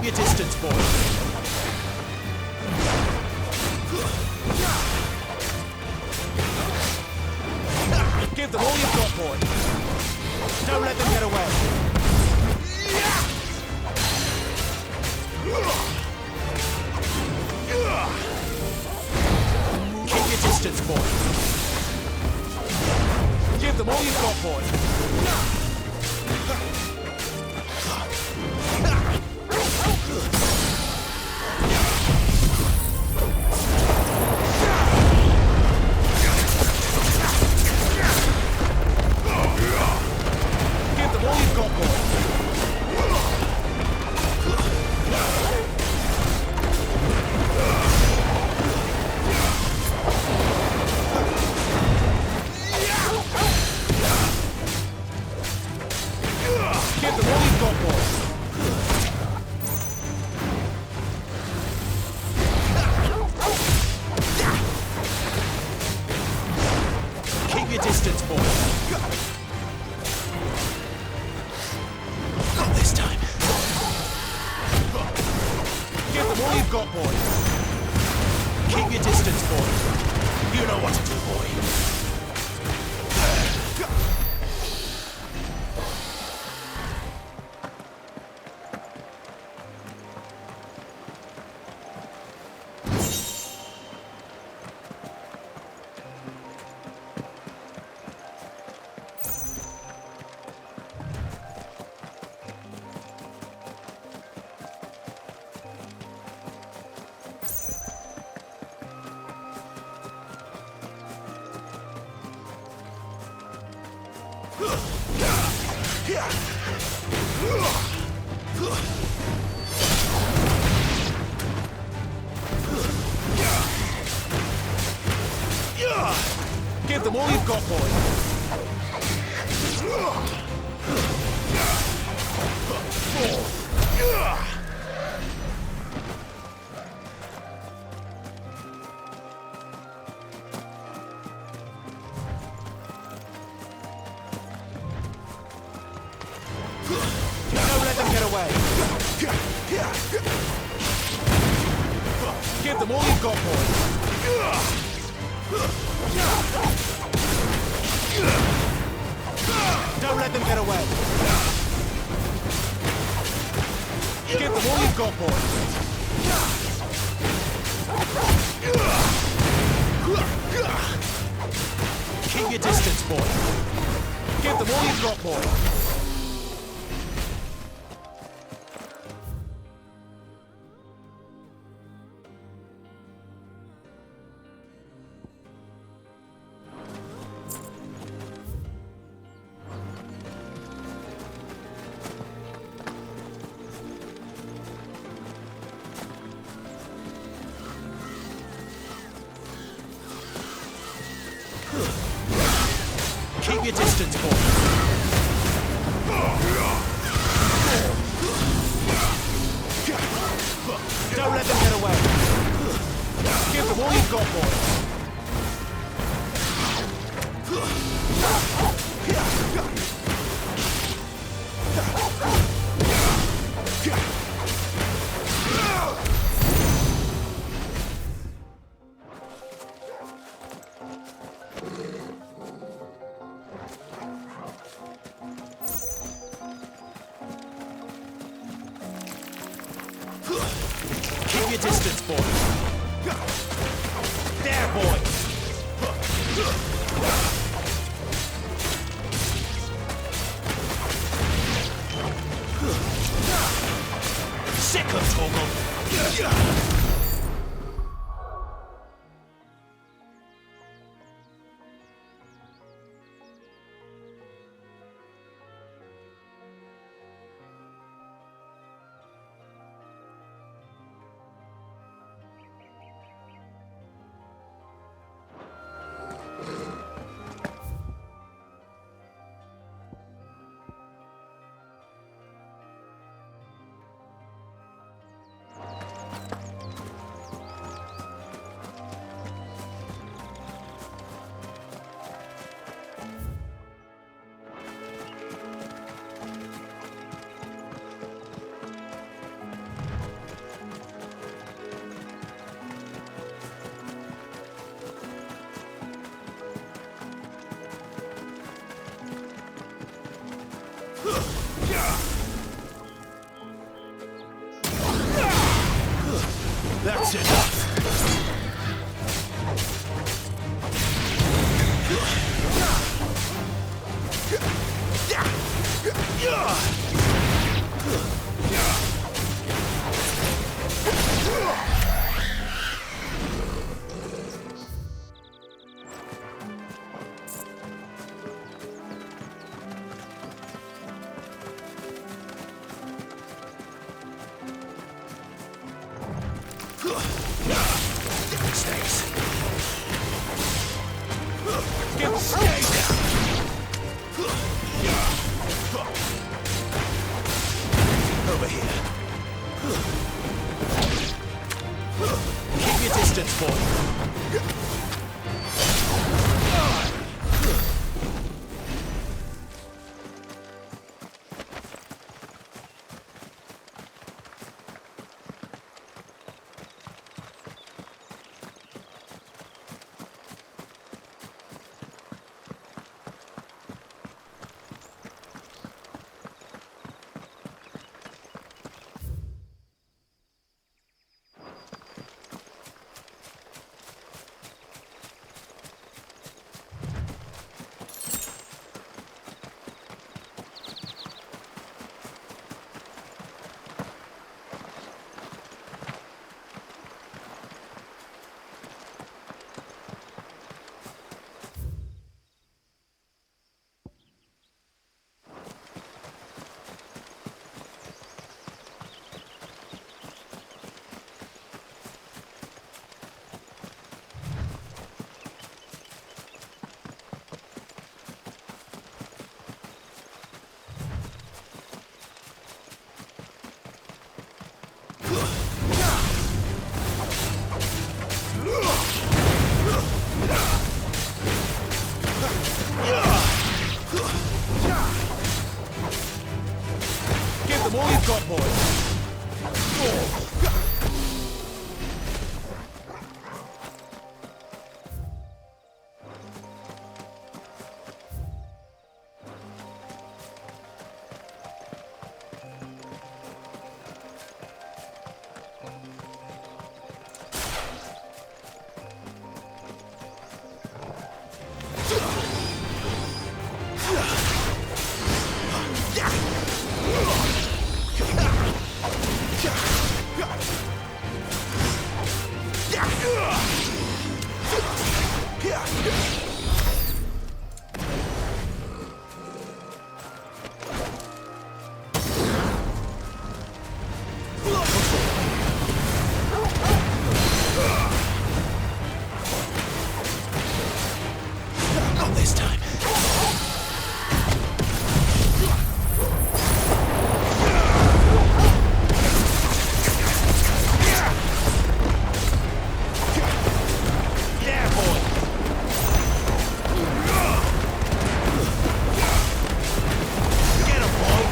your distance, boy. Give them all you've got, boy. Don't let them get away. Keep your distance, boy. Give them all you've got, boy. Give them all you've got, boy. Give them all you've got, boy. Keep your distance, boy. Not this time. Give them all you've got, boy. Keep your distance, boy. You know what to do, boy. Give them all you've got, boy. Don't let them get away. Give them all you've got, boy. Don't let them get away. Give them all you've got, boy. Keep your distance, boy. Give them all you've got, boy. Keep your distance, boy. Don't let them get away. Give them all you've got, boy. Keep your distance, boy. There, boy. Sick of Toggle. That's enough. Mistakes. Stay down. Over here. Keep your distance, boy. Give them all you've got, boys. Not this time. Yeah, boy. Get him, boy.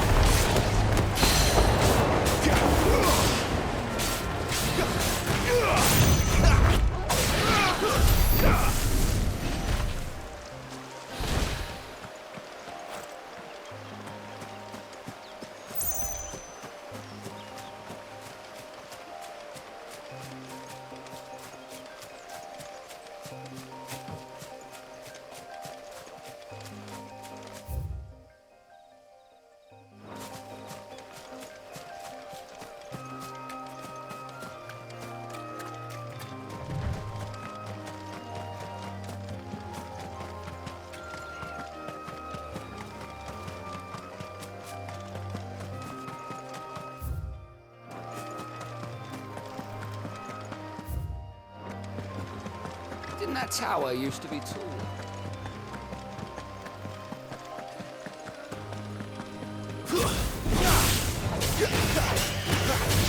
Didn't that tower used to be tall?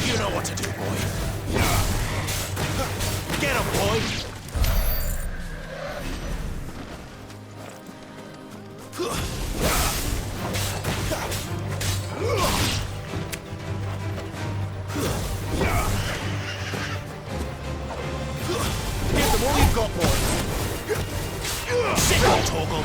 You know what to do, boy. Get him, boy. Give them all you've got, boy. Sit on, Torgal.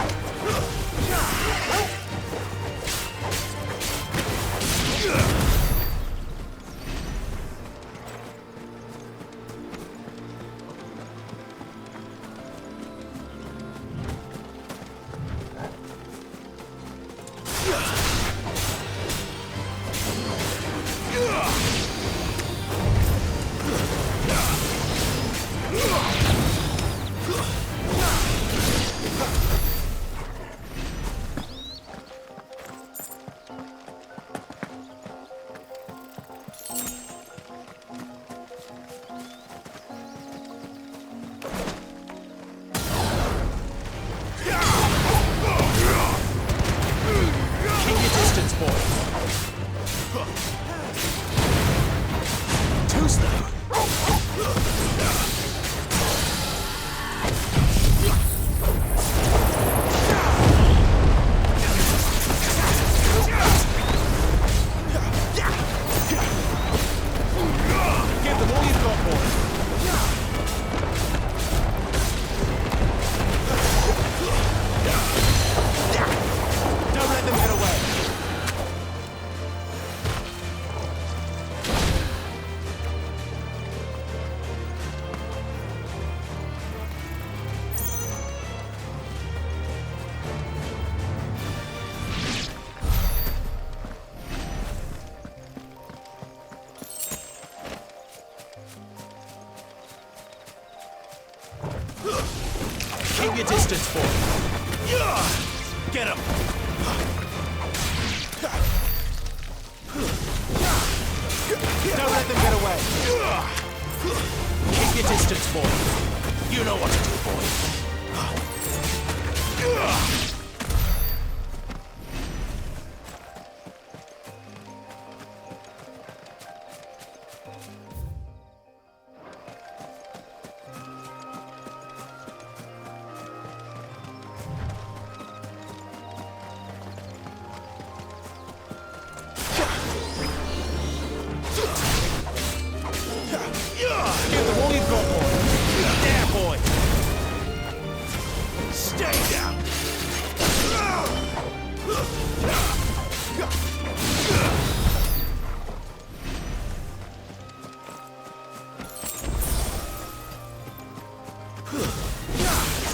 your distance, boy. Get him. Don't let them get away. Keep your distance, boy. You know what to do, boy. Give them all you've got, boy. There, boy. Stay down.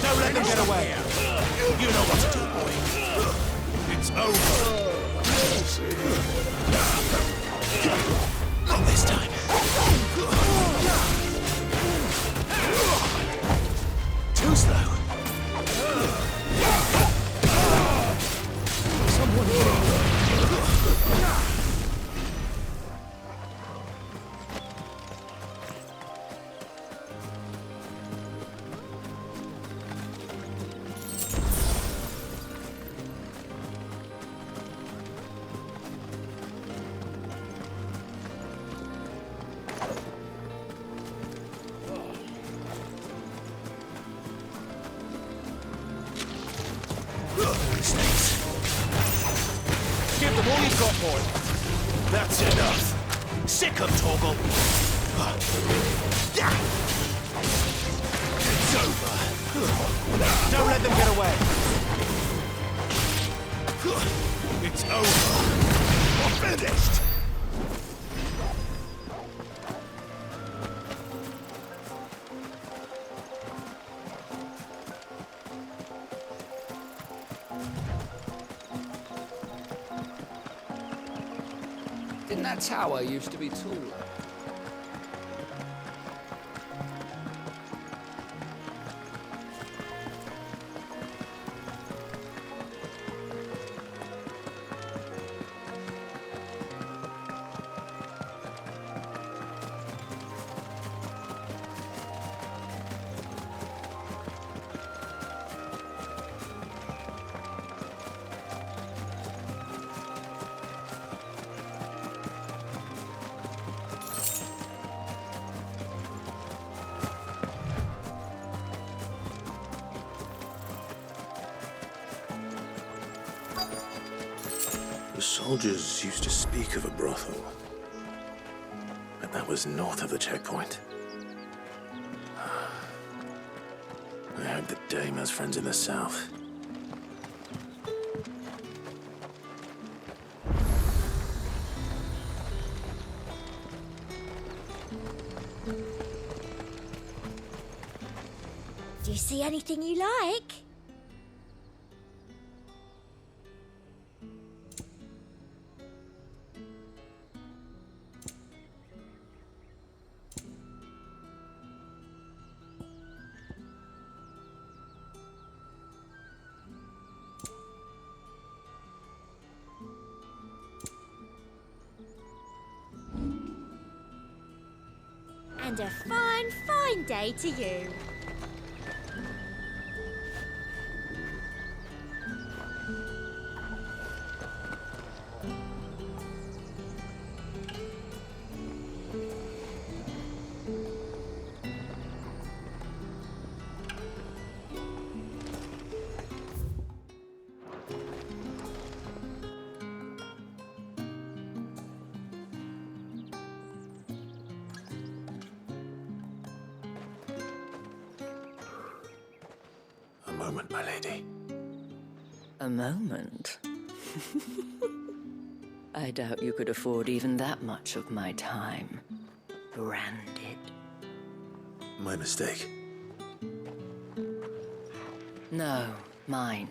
Don't let them get away. You know what to do, boy. It's over. Not this time. Too slow. Someone snakes. Give them all you've got, boy. That's enough. Sick of Torgal. It's over. Don't let them get away. It's over. We're finished. Didn't that tower used to be taller? The soldiers used to speak of a brothel, but that was north of the checkpoint. I hope that Dame has friends in the south. Do you see anything you like? And a fine, fine day to you. A moment, my lady. A moment? I doubt you could afford even that much of my time. Branded. My mistake. No, mine.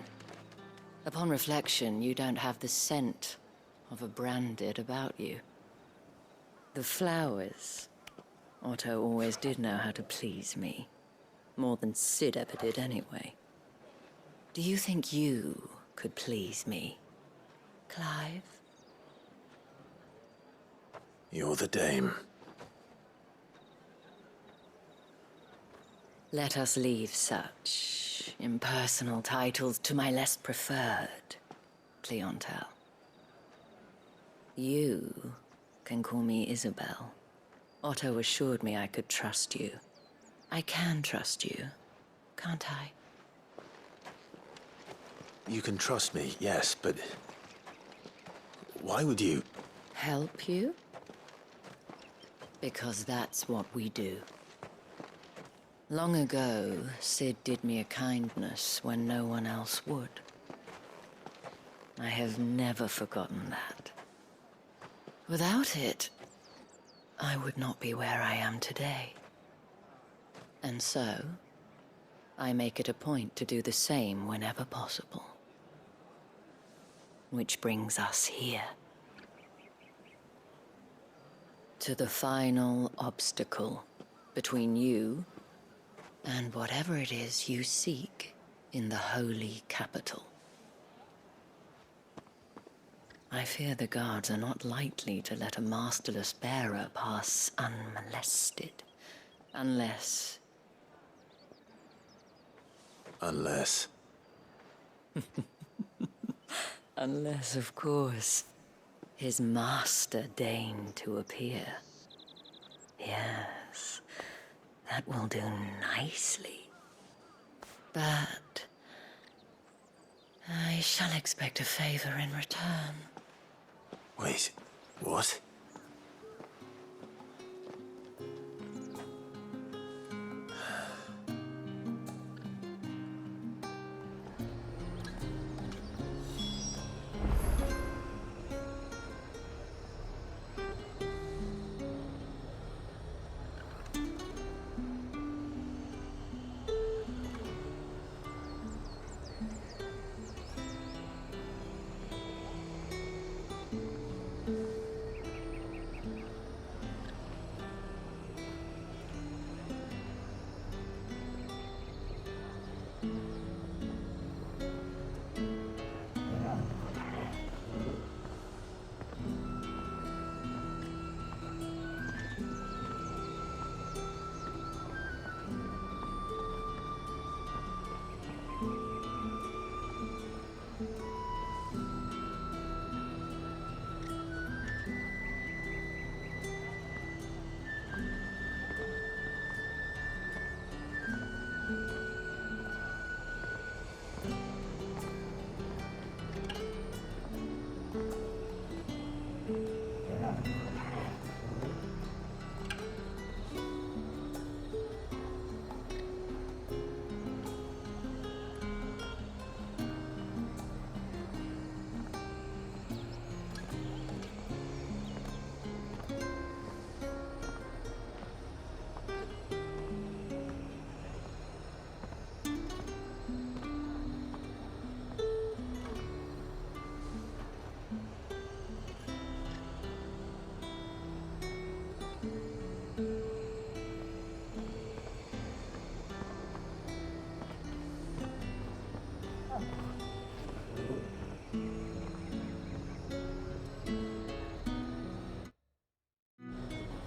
Upon reflection, you don't have the scent of a branded about you. The flowers. Otto always did know how to please me. More than Sid ever did anyway. Do you think you could please me, Clive? You're the dame. Let us leave such impersonal titles to my less preferred clientele. You can call me Isabel. Otto assured me I could trust you. I can trust you, can't I? You can trust me, yes, but... why would you... Help you? Because that's what we do. Long ago, Sid did me a kindness when no one else would. I have never forgotten that. Without it, I would not be where I am today. And so, I make it a point to do the same whenever possible. Which brings us here. To the final obstacle between you and whatever it is you seek in the holy capital. I fear the guards are not likely to let a masterless bearer pass unmolested. Unless... Unless... Unless, of course, his master deigned to appear. Yes, that will do nicely. But... I shall expect a favor in return. Wait, what?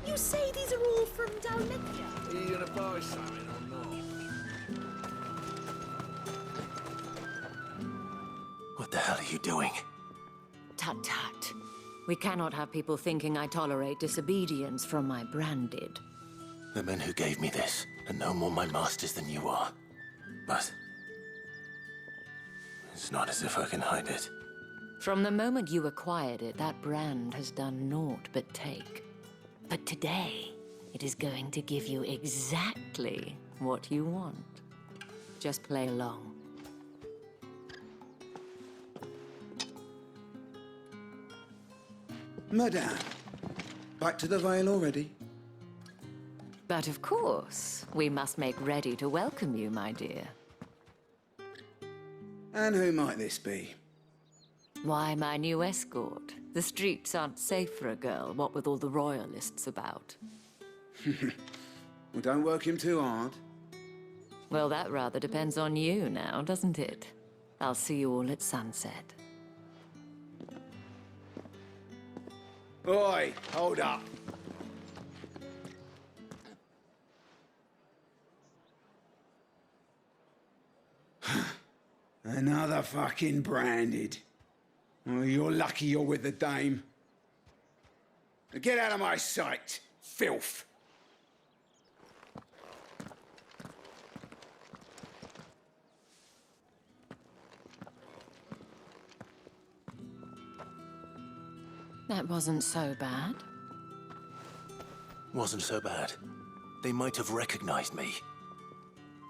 You say these are all from Dalmatia? Are you gonna buy something or not? What the hell are you doing? Tut tut. We cannot have people thinking I tolerate disobedience from my branded. The men who gave me this are no more my masters than you are. But... it's not as if I can hide it. From the moment you acquired it, that brand has done naught but take. But today, it is going to give you exactly what you want. Just play along. Madame, back to the Vale already? But of course, we must make ready to welcome you, my dear. And who might this be? Why, my new escort. The streets aren't safe for a girl, what with all the royalists about. Well, don't work him too hard. Well, that rather depends on you now, doesn't it? I'll see you all at sunset. Oi, hold up. Another fucking branded. Oh, you're lucky you're with the dame. Now get out of my sight, filth. That wasn't so bad. Wasn't so bad. They might have recognized me.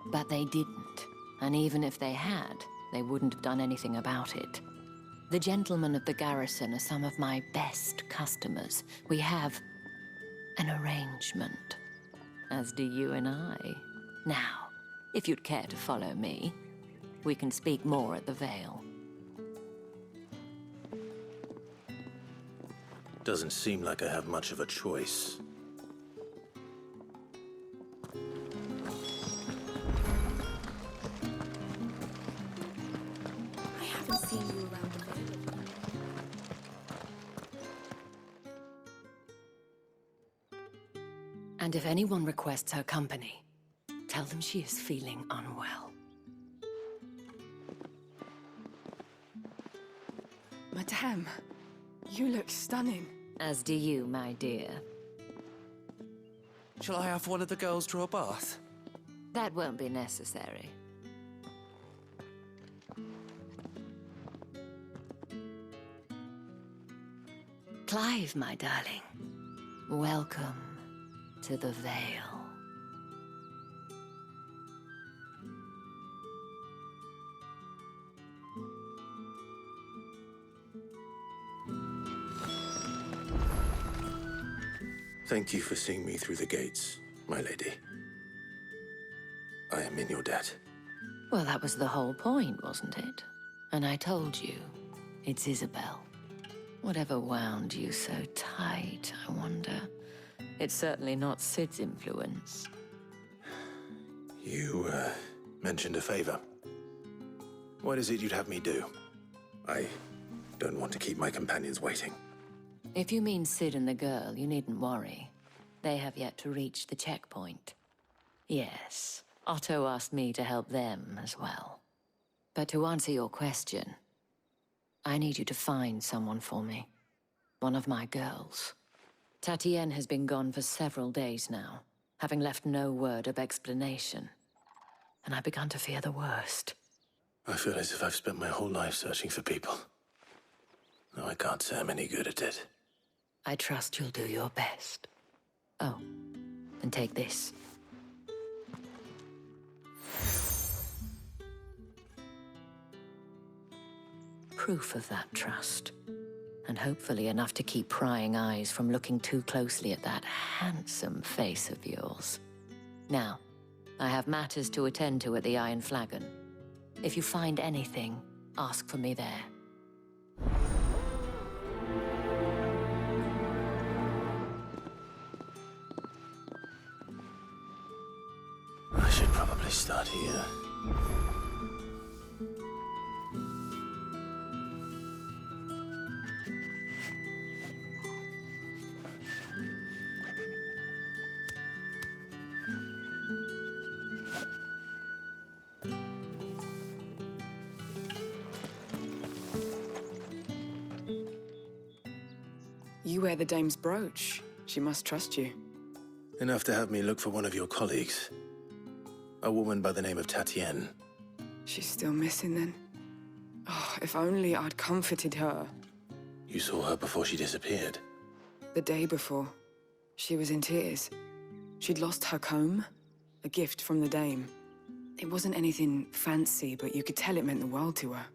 But they didn't. And even if they had, they wouldn't have done anything about it. The gentlemen of the garrison are some of my best customers. We have an arrangement, as do you and I. Now, if you'd care to follow me, we can speak more at the Vale. Doesn't seem like I have much of a choice. I haven't seen you around the Vale. And if anyone requests her company, tell them she is feeling unwell. Madame, you look stunning. As do you, my dear. Shall I have one of the girls draw a bath? That won't be necessary. Clive, my darling. Welcome to the Vale. Thank you for seeing me through the gates, my lady. I am in your debt. Well, that was the whole point, wasn't it? And I told you, it's Isabel. Whatever wound you so tight, I wonder. It's certainly not Sid's influence. You, mentioned a favor. What is it you'd have me do? I don't want to keep my companions waiting. If you mean Sid and the girl, you needn't worry. They have yet to reach the checkpoint. Yes, Otto asked me to help them as well. But to answer your question, I need you to find someone for me. One of my girls. Tatienne has been gone for several days now, having left no word of explanation. And I've begun to fear the worst. I feel as if I've spent my whole life searching for people. No, I can't say I'm any good at it. I trust you'll do your best. Oh, and take this. Proof of that trust. And hopefully enough to keep prying eyes from looking too closely at that handsome face of yours. Now, I have matters to attend to at the Iron Flagon. If you find anything, ask for me there. I should probably start here. You wear the dame's brooch. She must trust you. Enough to have me look for one of your colleagues. A woman by the name of Tatienne. She's still missing then. Oh, if only I'd comforted her. You saw her before she disappeared. The day before, she was in tears. She'd lost her comb, a gift from the dame. It wasn't anything fancy, but you could tell it meant the world to her.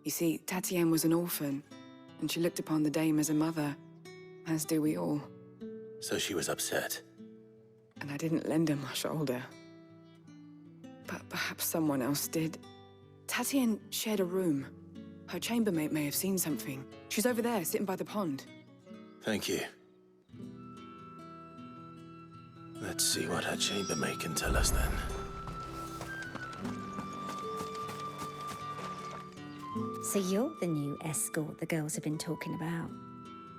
You see, Tatienne was an orphan, and she looked upon the dame as a mother, as do we all. So she was upset. And I didn't lend her my shoulder. But perhaps someone else did. Tatienne shared a room. Her chambermaid may have seen something. She's over there, sitting by the pond. Thank you. Let's see what her chambermaid can tell us then. So you're the new escort the girls have been talking about.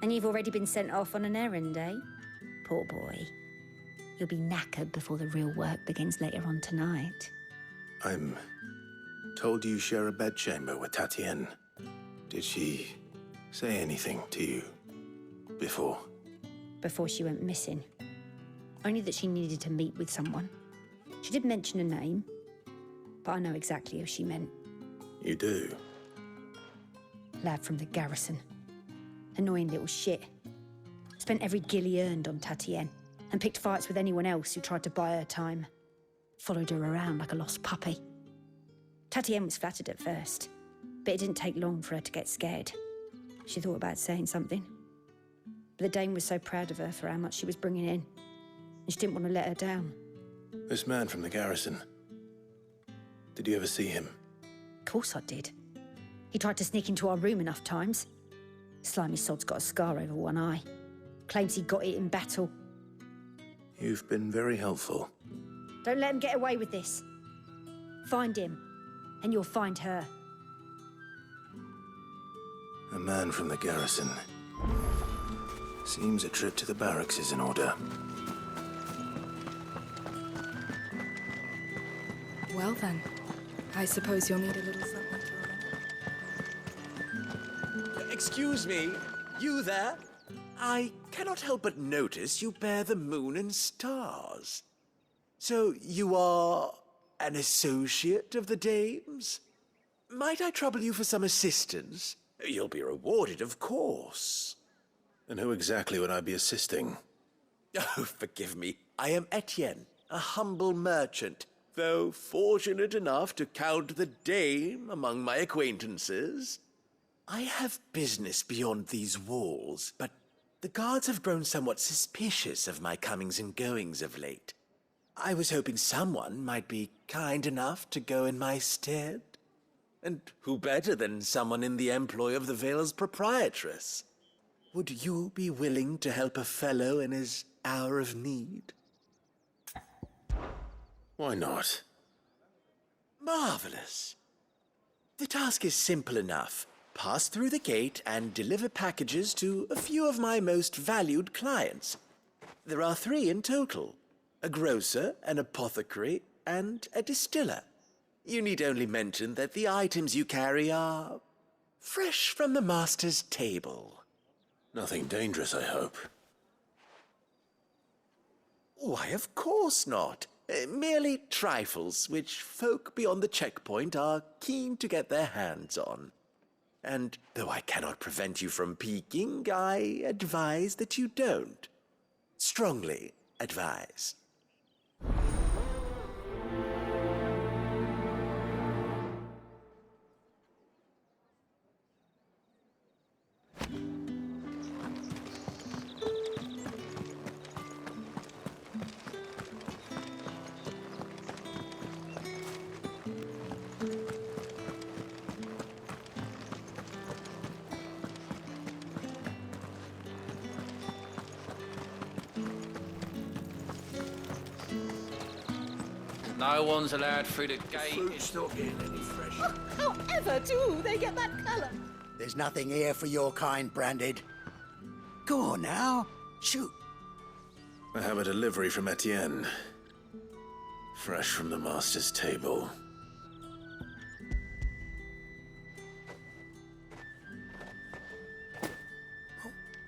And you've already been sent off on an errand, eh? Poor boy. You'll be knackered before the real work begins later on tonight. I'm told you share a bedchamber with Tatienne. Did she say anything to you before? Before she went missing. Only that she needed to meet with someone. She did mention a name, but I know exactly who she meant. You do? Lad from the garrison. Annoying little shit. Spent every guil he earned on Tatienne, and picked fights with anyone else who tried to buy her time. Followed her around like a lost puppy. Tatienne was flattered at first, but it didn't take long for her to get scared. She thought about saying something. But the Dane was so proud of her for how much she was bringing in, and she didn't want to let her down. This man from the garrison. Did you ever see him? Of course I did. He tried to sneak into our room enough times. Slimy sod's got a scar over one eye. Claims he got it in battle. You've been very helpful. Don't let him get away with this. Find him, and you'll find her. A man from the garrison. Seems a trip to the barracks is in order. Well then, I suppose you'll need a little something to Excuse me, you there? I cannot help but notice you bear the moon and stars. So you are an associate of the dame's? Might I trouble you for some assistance? You'll be rewarded, of course. And who exactly would I be assisting? Oh, forgive me. I am Etienne, a humble merchant, though fortunate enough to count the dame among my acquaintances. I have business beyond these walls, but the guards have grown somewhat suspicious of my comings and goings of late. I was hoping someone might be kind enough to go in my stead. And who better than someone in the employ of the Vale's proprietress? Would you be willing to help a fellow in his hour of need? Why not? Marvelous. The task is simple enough. Pass through the gate and deliver packages to a few of my most valued clients. There are 3 in total: a grocer, an apothecary, and a distiller. You need only mention that the items you carry are fresh from the master's table. Nothing dangerous, I hope. Why, of course not. Merely trifles which folk beyond the checkpoint are keen to get their hands on. And though I cannot prevent you from peeking, I advise that you don't. Strongly advise. No one's allowed through the gate. Fruit's not getting any fresher. However do they get that colour? There's nothing here for your kind, Branded. Go on now, shoot. I have a delivery from Etienne. Fresh from the master's table.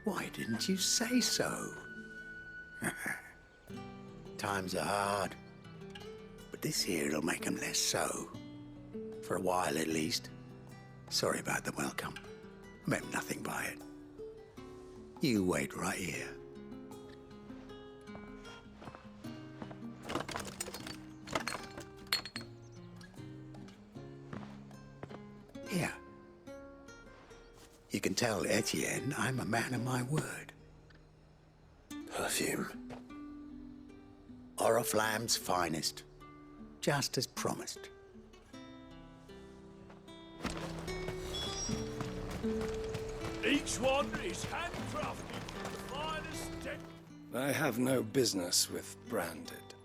Why didn't you say so? Times are hard. But this here'll make 'em less so. For a while, at least. Sorry about the welcome. Meant nothing by it. You wait right here. Here. You can tell Etienne I'm a man of my word. Perfume. Oriflamme's finest. Just as promised. Each one is handcrafted from the finest tech. I have no business with Branded.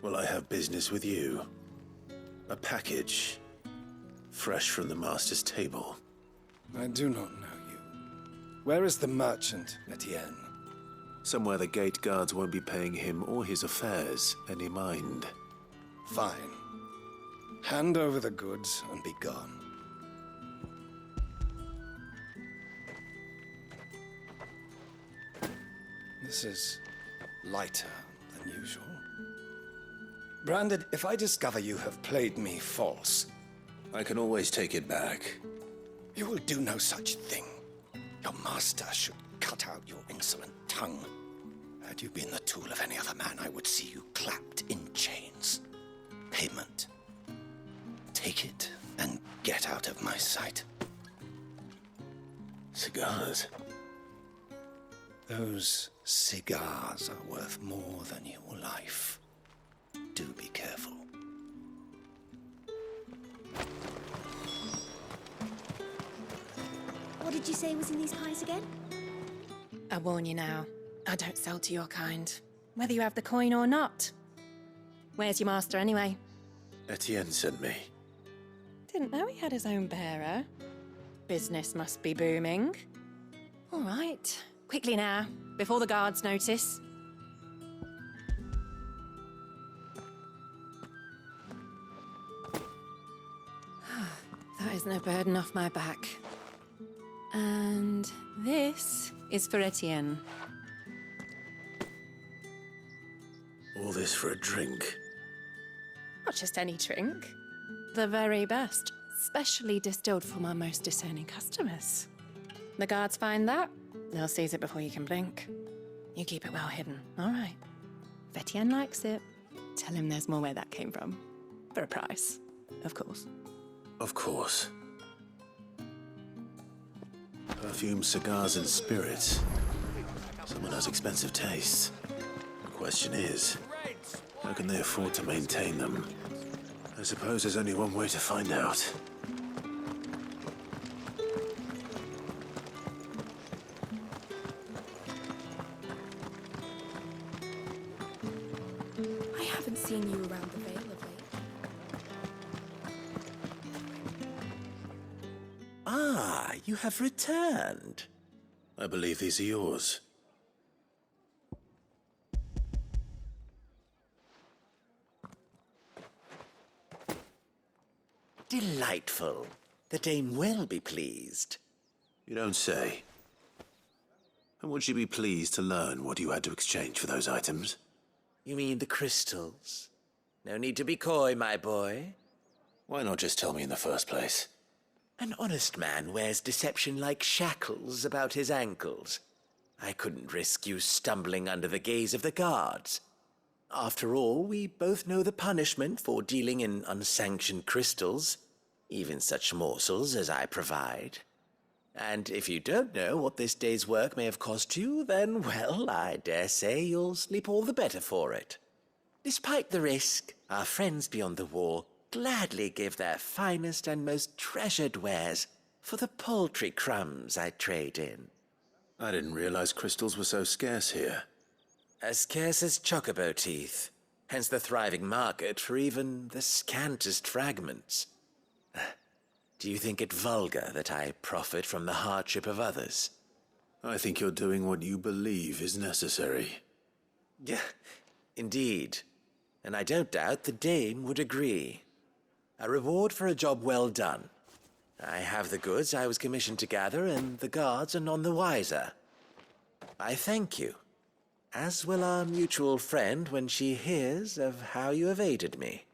Well, I have business with you. A package. Fresh from the master's table. I do not know you. Where is the merchant, Etienne? Somewhere the gate guards won't be paying him or his affairs any mind. Fine. Hand over the goods and be gone. This is lighter than usual. Branded, if I discover you have played me false... I can always take it back. You will do no such thing. Your master should cut out your insolent tongue. Had you been the tool of any other man, I would see you clapped in chains. Payment. Take it and get out of my sight. Cigars? Those cigars are worth more than your life. Do be careful. What did you say was in these pies again? I warn you now, I don't sell to your kind, whether you have the coin or not. Where's your master anyway? Etienne sent me. Didn't know he had his own bearer. Business must be booming. All right, quickly now, before the guards notice. That is no burden off my back. And this is for Etienne. All this for a drink. Not just any drink. The very best, specially distilled for my most discerning customers. The guards find that, they'll seize it before you can blink. You keep it well hidden, all right? If Etienne likes it, tell him there's more where that came from. For a price, of course. Of course. Perfume, cigars, and spirits. Someone has expensive tastes. The question is, how can they afford to maintain them? I suppose there's only one way to find out. I haven't seen you around the Vale of late. Ah, you have returned. I believe these are yours. Delightful. The dame will be pleased. You don't say. And would she be pleased to learn what you had to exchange for those items? You mean the crystals? No need to be coy, my boy. Why not just tell me in the first place? An honest man wears deception like shackles about his ankles. I couldn't risk you stumbling under the gaze of the guards. After all, we both know the punishment for dealing in unsanctioned crystals, even such morsels as I provide. And if you don't know what this day's work may have cost you, then, well, I dare say you'll sleep all the better for it. Despite the risk, our friends beyond the wall gladly give their finest and most treasured wares for the paltry crumbs I trade in. I didn't realize crystals were so scarce here. As scarce as chocobo teeth, hence the thriving market for even the scantest fragments. Do you think it vulgar that I profit from the hardship of others? I think you're doing what you believe is necessary. Yeah, indeed. And I don't doubt the dame would agree. A reward for a job well done. I have the goods I was commissioned to gather, and the guards are none the wiser. I thank you, as will our mutual friend when she hears of how you have aided me.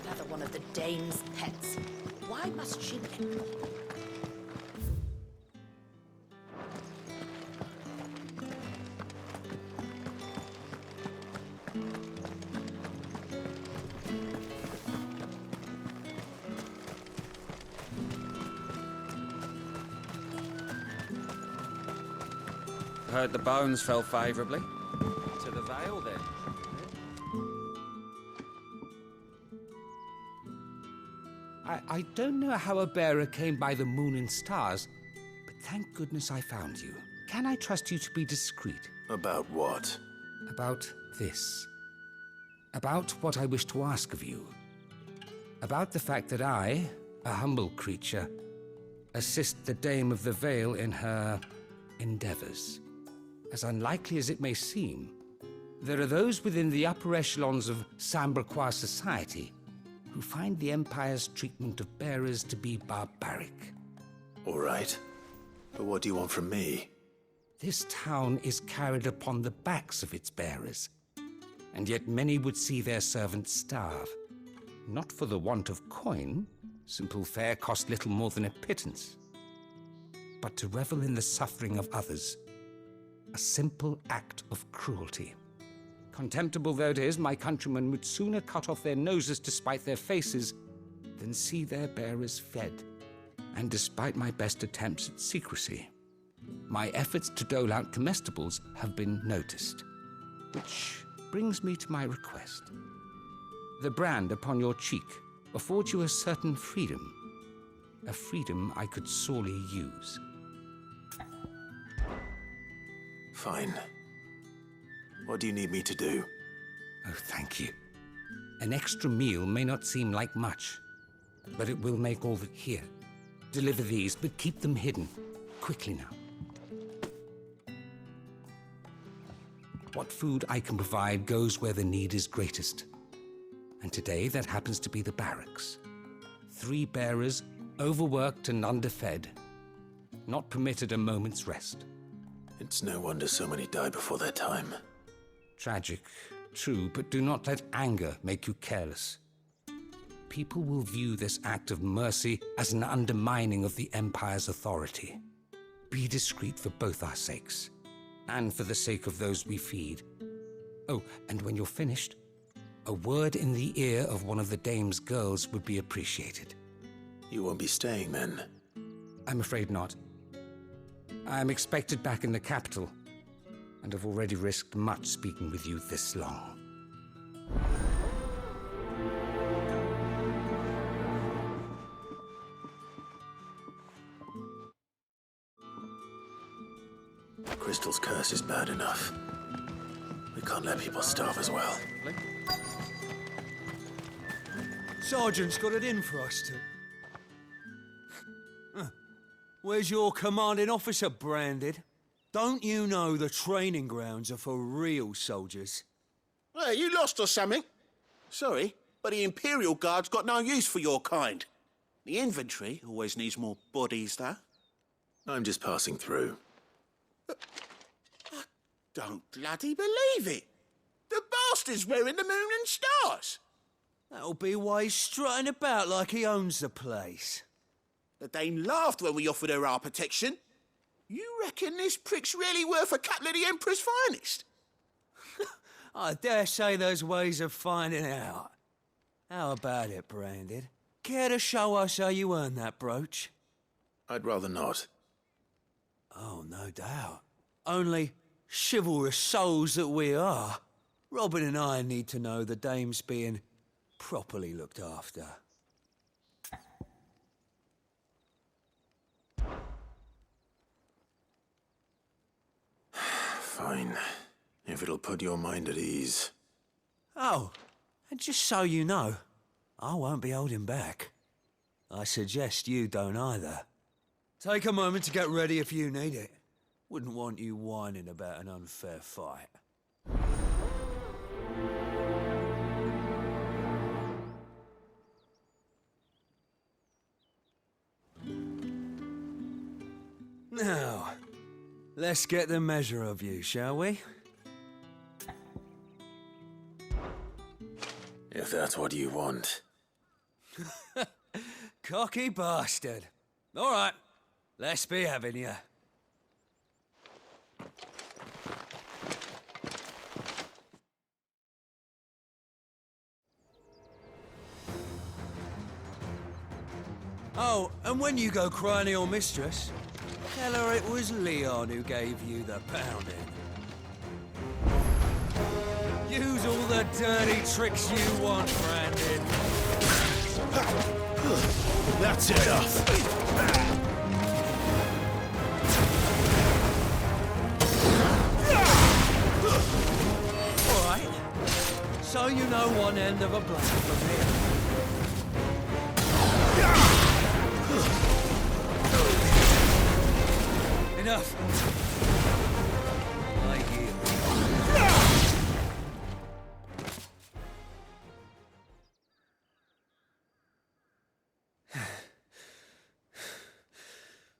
Another one of the dame's pets. Why must she let me? Heard the bones fell favourably. To the Vale, then. I don't know how a bearer came by the moon and stars, but thank goodness I found you. Can I trust you to be discreet? About what? About this. About what I wish to ask of you. About the fact that I, a humble creature, assist the Dame of the Vale in her endeavors. As unlikely as it may seem, there are those within the upper echelons of Sambraquois society who find the Empire's treatment of bearers to be barbaric. All right. But what do you want from me? This town is carried upon the backs of its bearers, and yet many would see their servants starve. Not for the want of coin, simple fare cost little more than a pittance, but to revel in the suffering of others, a simple act of cruelty. Contemptible though it is, my countrymen would sooner cut off their noses to spite their faces than see their bearers fed. And despite my best attempts at secrecy, my efforts to dole out comestibles have been noticed. Which brings me to my request. The brand upon your cheek affords you a certain freedom. A freedom I could sorely use. Fine. What do you need me to do? Oh, thank you. An extra meal may not seem like much, but it will make all that here. Deliver these, but keep them hidden. Quickly now. What food I can provide goes where the need is greatest. And today that happens to be the barracks. 3 bearers, overworked and underfed, not permitted a moment's rest. It's no wonder so many die before their time. Tragic, true, but do not let anger make you careless. People will view this act of mercy as an undermining of the Empire's authority. Be discreet for both our sakes, and for the sake of those we feed. Oh, and when you're finished, a word in the ear of one of the Dame's girls would be appreciated. You won't be staying then? I'm afraid not. I am expected back in the capital, and have already risked much speaking with you this long. Crystal's curse is bad enough. We can't let people starve as well. Sergeant's got it in for us to... Where's your commanding officer, Branded? Don't you know the training grounds are for real soldiers? Hey, you lost or something? Sorry, but the Imperial Guard's got no use for your kind. The infantry always needs more bodies, though. I'm just passing through. I don't bloody believe it. The bastard's wearing the moon and stars. That'll be why he's strutting about like he owns the place. The Dame laughed when we offered her our protection. You reckon this prick's really worth a couple of the Emperor's finest? I dare say there's ways of finding out. How about it, Branded? Care to show us how you earned that brooch? I'd rather not. Oh, no doubt. Only chivalrous souls that we are, Robin and I need to know the Dame's being properly looked after. Fine. If it'll put your mind at ease. Oh, and just so you know, I won't be holding back. I suggest you don't either. Take a moment to get ready if you need it. Wouldn't want you whining about an unfair fight. Now, let's get the measure of you, shall we? If that's what you want. Cocky bastard. All right, let's be having you. Oh, and when you go crying to your mistress, tell her it was Leon who gave you the pounding. Use all the dirty tricks you want, Brandon. That's enough. All right. So you know one end of a blade from here. Enough. I hear.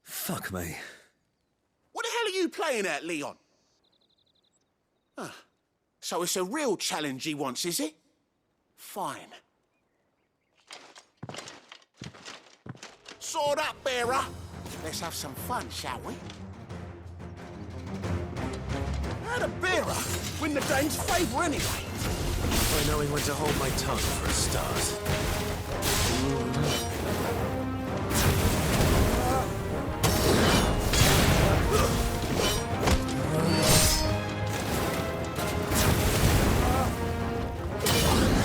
Fuck me. What the hell are you playing at, Leon? Ah, so it's a real challenge he wants, is it? Fine. Sword up, bearer. Let's have some fun, shall we? How'd a bearer win the dame's favour anyway? By knowing when to hold my tongue for a start.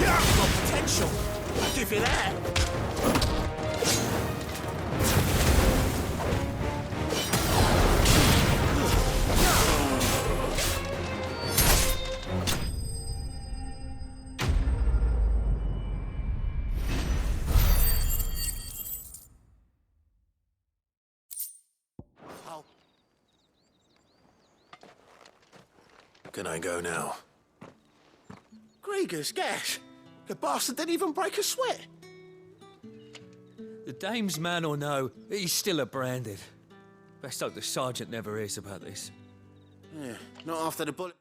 Got potential. I'll give you that. Can I go now? Grieger's gas. The bastard didn't even break a sweat. The dame's man or no, he's still a branded. Best hope the sergeant never hears about this. Yeah, not after the bullet.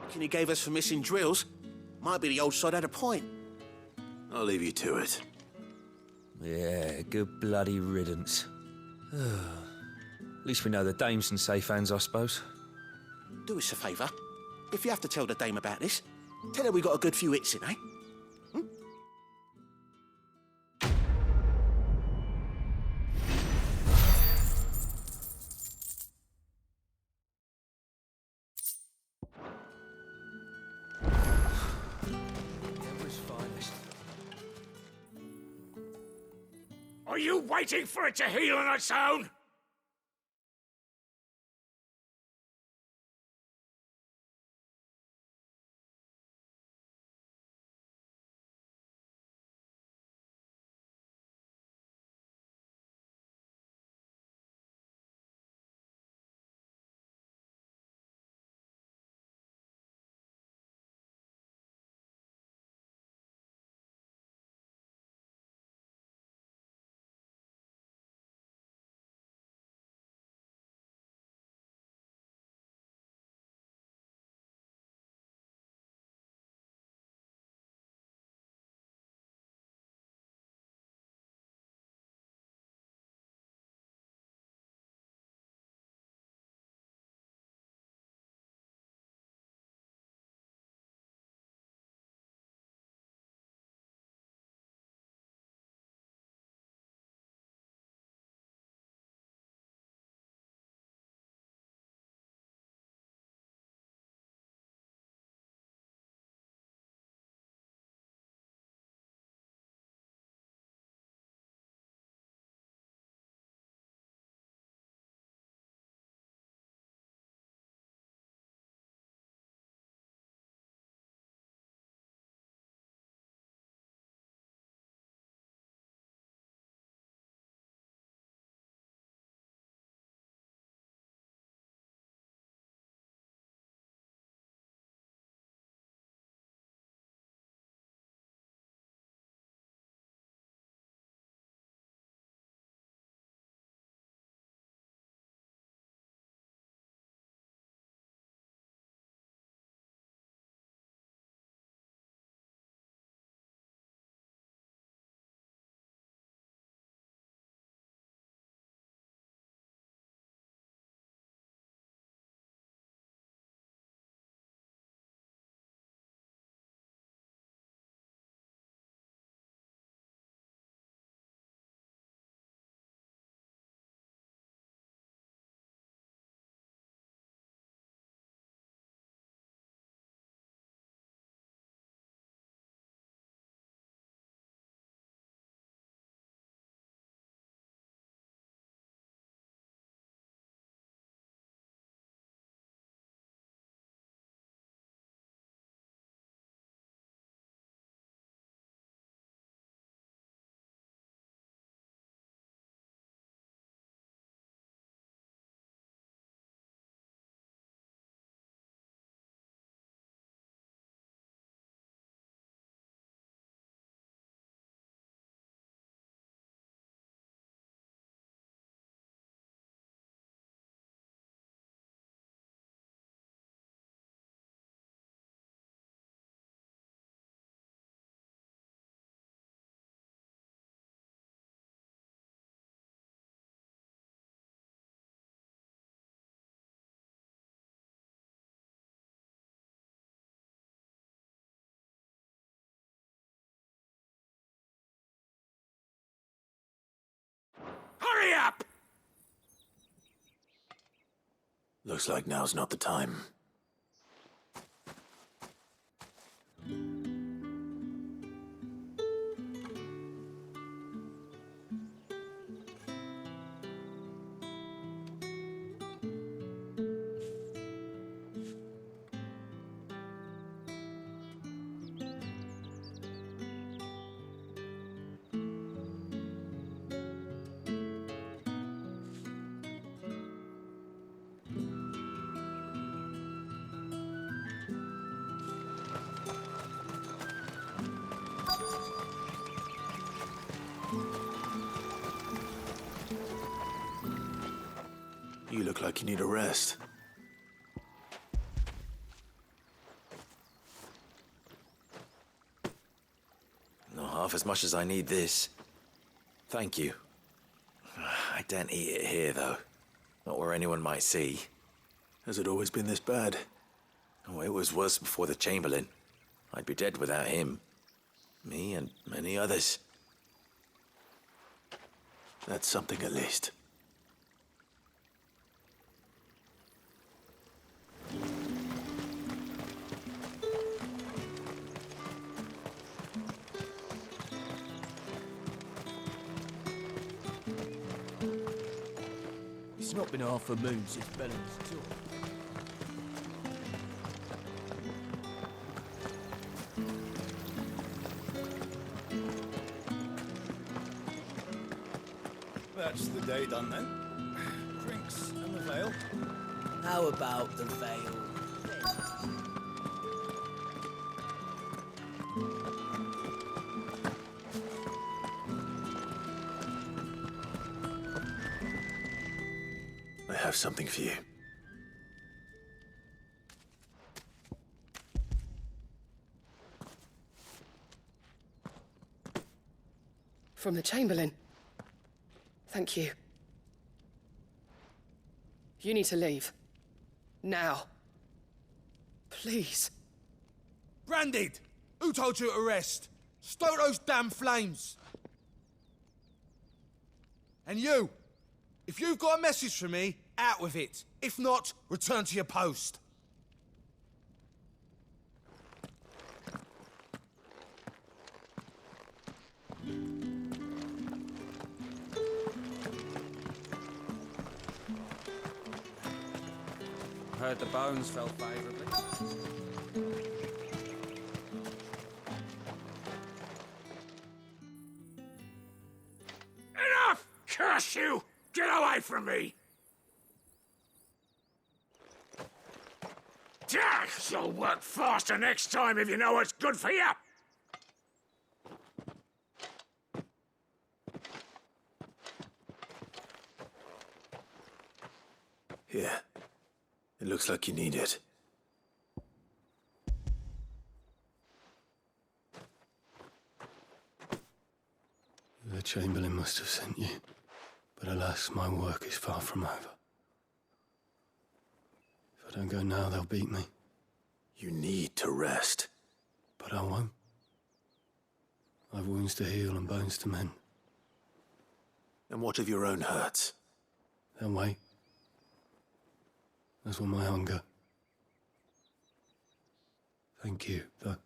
He gave us for missing drills. Might be the old sod had a point. I'll leave you to it. Yeah, good bloody riddance. At least we know the dame's in safe hands, I suppose. Do us a favour. If you have to tell the dame about this, tell her we got a good few hits in, eh? Are you waiting for it to heal on its own? Hurry up! Looks like now's not the time. You look like you need a rest. Not half as much as I need this. Thank you. I daren't eat it here, though. Not where anyone might see. Has it always been this bad? Oh, it was worse before the Chamberlain. I'd be dead without him. Me and many others. That's something at least. It's not been half a moon since Bellen's tour. That's the day done then. Drinks and the veil. How about the veil? I have something for you. From the Chamberlain. Thank you. You need to leave. Now. Please. Branded! Who told you to rest? Stoke those damn flames! And you! If you've got a message for me, out with it. If not, return to your post. Heard the bones fell favourably. Enough! Curse you! Get away from me! You'll work faster next time if you know what's good for you! Here. It looks like you need it. The Chamberlain must have sent you, but alas, my work is far from over. If I don't go now, they'll beat me. You need to rest. But I won't. I've wounds to heal and bones to mend. And what of your own hurts? They'll wait. As will my hunger. Thank you, though.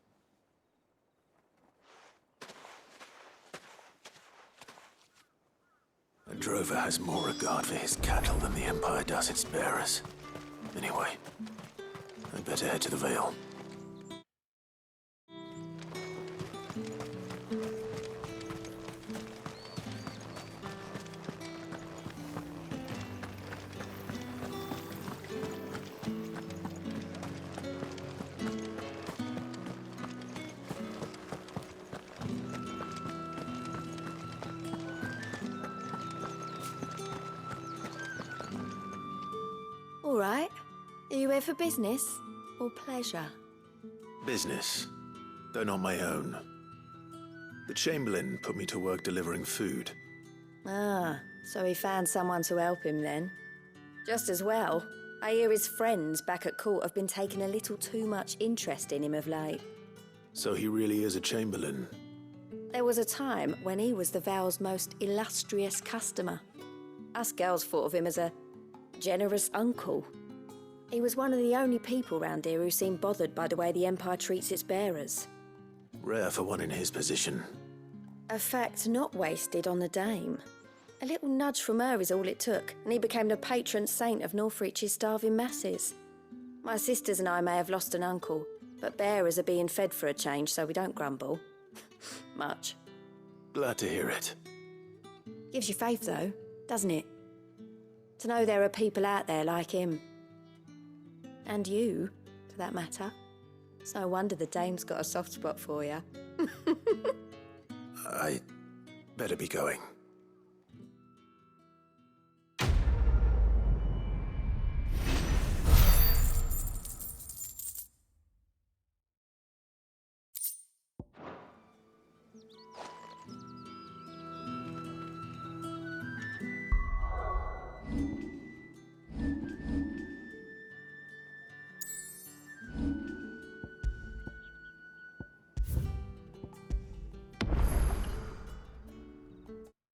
A drover has more regard for his cattle than the Empire does its bearers. Anyway, I'd better head to the Vale. All right. Are you here for business or pleasure? Business, though not my own. The Chamberlain put me to work delivering food. Ah, so he found someone to help him then. Just as well. I hear his friends back at court have been taking a little too much interest in him of late. So he really is a Chamberlain. There was a time when he was the Vale's most illustrious customer. Us girls thought of him as a generous uncle. He was one of the only people round here who seemed bothered by the way the Empire treats its bearers. Rare for one in his position. A fact not wasted on the dame. A little nudge from her is all it took, and he became the patron saint of Northreach's starving masses. My sisters and I may have lost an uncle, but bearers are being fed for a change, so we don't grumble. Much. Glad to hear it. Gives you faith, though, doesn't it? To know there are people out there like him. And you, for that matter. It's no wonder the dame's got a soft spot for you. I better be going.